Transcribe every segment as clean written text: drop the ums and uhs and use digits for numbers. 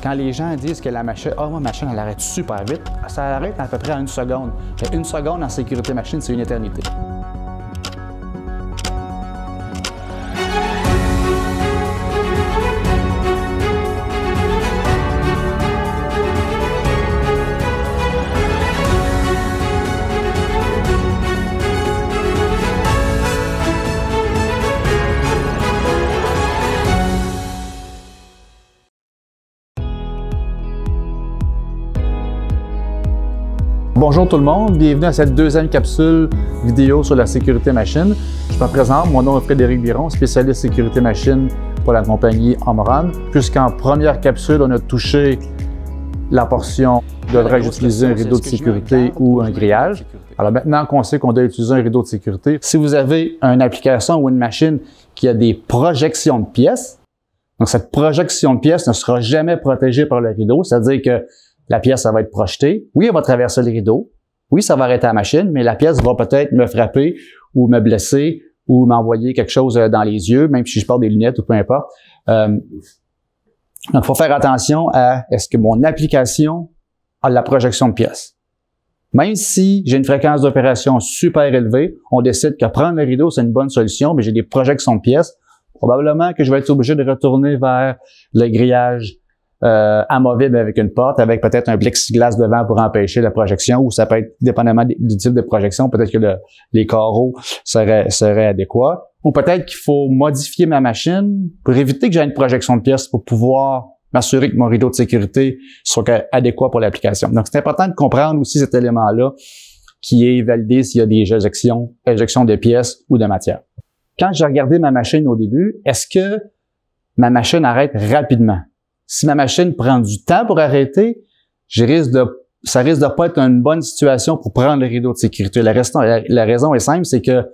Quand les gens disent que la machine, ma machine, elle arrête super vite, ça arrête à peu près en 1 seconde. Mais 1 seconde en sécurité machine, c'est une éternité. Bonjour tout le monde, bienvenue à cette deuxième capsule vidéo sur la sécurité machine. Je me présente, mon nom est Frédéric Biron, spécialiste sécurité machine pour la compagnie Omron. Puisqu'en première capsule, on a touché la portion devrais-je utiliser un rideau de sécurité ou un grillage. Alors maintenant qu'on sait qu'on doit utiliser un rideau de sécurité, si vous avez une application ou une machine qui a des projections de pièces, donc cette projection de pièces ne sera jamais protégée par le rideau, c'est-à-dire que la pièce, ça va être projetée. Oui, elle va traverser le rideau. Oui, ça va arrêter la machine, mais la pièce va peut-être me frapper ou me blesser ou m'envoyer quelque chose dans les yeux, même si je porte des lunettes ou peu importe. Donc, il faut faire attention à est-ce que mon application a la projection de pièces. Même si j'ai une fréquence d'opération super élevée, on décide que prendre le rideau, c'est une bonne solution, mais j'ai des projections de pièces, probablement que je vais être obligé de retourner vers le grillage amovible avec une porte, avec peut-être un plexiglas devant pour empêcher la projection, ou ça peut être, dépendamment du type de projection, peut-être que les carreaux seraient adéquats. Ou peut-être qu'il faut modifier ma machine pour éviter que j'ai une projection de pièces pour pouvoir m'assurer que mon rideau de sécurité soit adéquat pour l'application. Donc, c'est important de comprendre aussi cet élément-là qui est validé s'il y a des éjections de pièces ou de matière. Quand j'ai regardé ma machine au début, est-ce que ma machine arrête rapidement? Si ma machine prend du temps pour arrêter, ça risque de pas être une bonne situation pour prendre le rideau de sécurité. La raison est simple, c'est que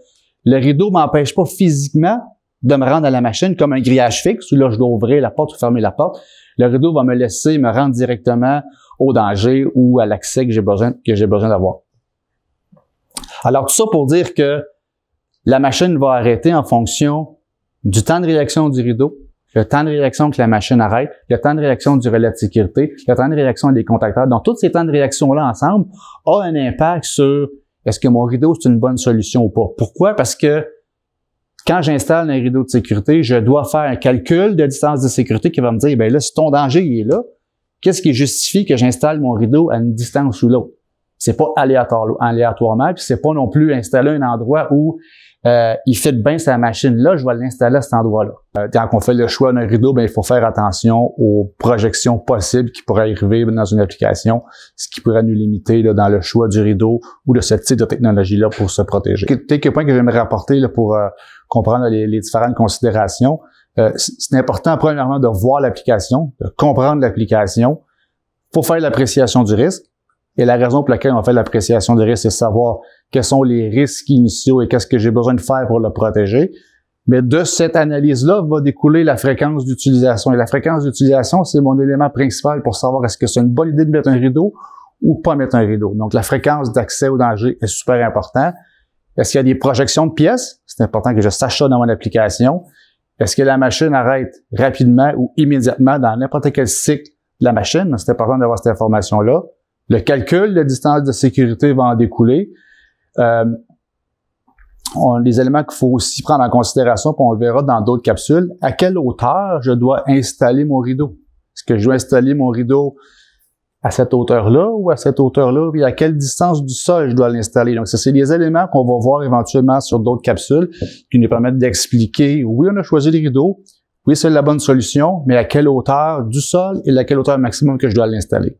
le rideau m'empêche pas physiquement de me rendre à la machine comme un grillage fixe où là, je dois ouvrir la porte ou fermer la porte. Le rideau va me laisser me rendre directement au danger ou à l'accès que j'ai besoin d'avoir. Alors, tout ça pour dire que la machine va arrêter en fonction du temps de réaction du rideau, le temps de réaction que la machine arrête, le temps de réaction du relais de sécurité, le temps de réaction des contacteurs. Donc, tous ces temps de réaction-là ensemble ont un impact sur est-ce que mon rideau, c'est une bonne solution ou pas. Pourquoi? Parce que quand j'installe un rideau de sécurité, je dois faire un calcul de distance de sécurité qui va me dire, bien là, si ton danger il est là, qu'est-ce qui justifie que j'installe mon rideau à une distance ou l'autre? C'est pas aléatoirement, puis c'est pas non plus installer un endroit où il fit bien sa machine. Là, je vais l'installer à cet endroit-là. Quand on fait le choix d'un rideau, ben il faut faire attention aux projections possibles qui pourraient arriver dans une application, ce qui pourrait nous limiter là, dans le choix du rideau ou de ce type de technologie-là pour se protéger. Quelques points que j'aimerais apporter là, pour comprendre les différentes considérations. C'est important, premièrement, de voir l'application, de comprendre l'application. Il faut faire l'appréciation du risque. Et la raison pour laquelle on fait l'appréciation du risque, c'est savoir quels sont les risques initiaux et qu'est-ce que j'ai besoin de faire pour le protéger. Mais de cette analyse-là va découler la fréquence d'utilisation. Et la fréquence d'utilisation, c'est mon élément principal pour savoir est-ce que c'est une bonne idée de mettre un rideau ou pas mettre un rideau. Donc, la fréquence d'accès au danger est super important. Est-ce qu'il y a des projections de pièces? C'est important que je sache ça dans mon application. Est-ce que la machine arrête rapidement ou immédiatement dans n'importe quel cycle de la machine? C'est important d'avoir cette information-là. Le calcul de distance de sécurité va en découler. Les éléments qu'il faut aussi prendre en considération, puis on le verra dans d'autres capsules, à quelle hauteur je dois installer mon rideau? Est-ce que je dois installer mon rideau à cette hauteur-là ou à cette hauteur-là? Puis à quelle distance du sol je dois l'installer? Donc, ça, c'est des éléments qu'on va voir éventuellement sur d'autres capsules qui nous permettent d'expliquer, oui, on a choisi les rideaux, oui, c'est la bonne solution, mais à quelle hauteur du sol et à quelle hauteur maximum que je dois l'installer.